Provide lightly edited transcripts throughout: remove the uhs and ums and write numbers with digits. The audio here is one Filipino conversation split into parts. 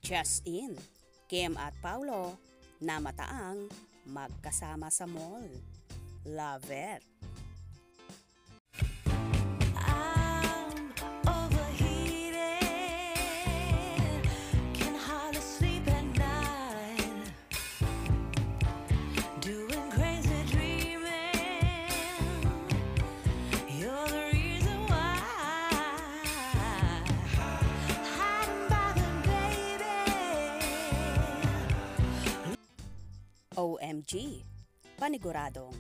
Just in, Kim at Paulo na mataang magkasama sa mall. Love it! OMG! Paniguradong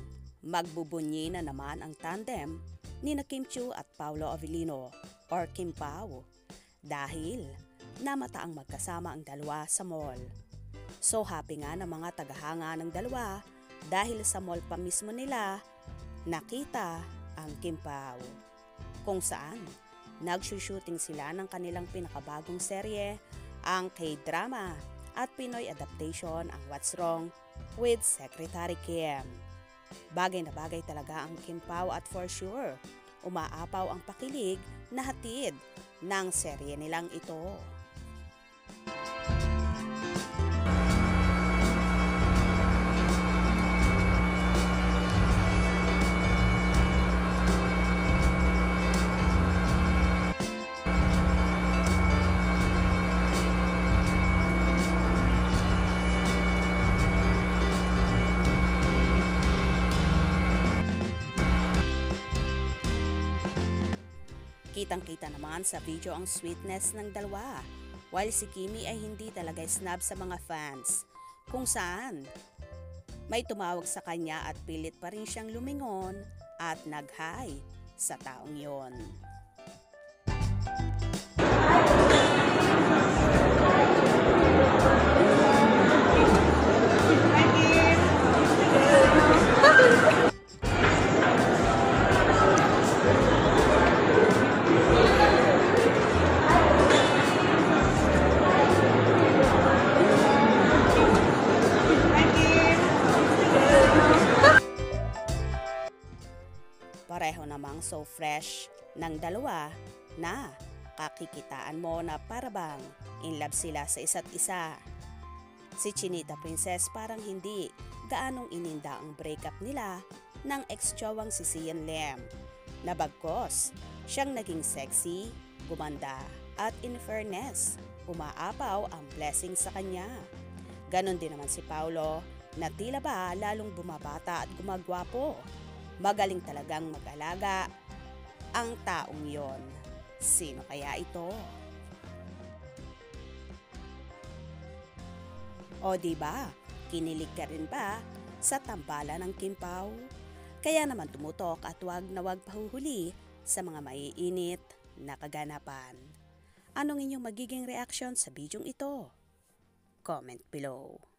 magbubunyi na naman ang tandem ni Kim Chiu at Paulo Avellino or Kim Pao dahil namataang magkasama ang dalawa sa mall. So happy nga ng mga tagahanga ng dalawa dahil sa mall pa mismo nila nakita ang Kim Pao kung saan nagsushooting sila ng kanilang pinakabagong serye, ang K-drama at Pinoy adaptation ang What's Wrong with Secretary Kim. Bagay na bagay talaga ang Kim Pao at for sure, umaapaw ang pakilig na hatid ng serye nilang ito. Kitang-kita naman sa video ang sweetness ng dalawa, while si Kimi ay hindi talaga snob sa mga fans, kung saan may tumawag sa kanya at pilit pa rin siyang lumingon at nag-hi sa taong yon. Pareho namang so fresh ng dalawa na kakikitaan mo na parabang in love sila sa isa't isa. Si Chinita Princess parang hindi gaanong ininda ang breakup nila ng ex-jowang si Sian Lim. Nabagkos, siyang naging sexy, gumanda at in fairness, umaapaw ang blessing sa kanya. Ganon din naman si Paulo na tila ba lalong bumabata at gumagwapo. Magaling talagang mag-alaga ang taong yon. Sino kaya ito? O diba, kinilig ka rin ba sa tambalan ng Kim Pao? Kaya naman tumutok at wag na wag pahuhuli sa mga maiinit na kaganapan. Anong inyong magiging reaksyon sa bidyong ito? Comment below.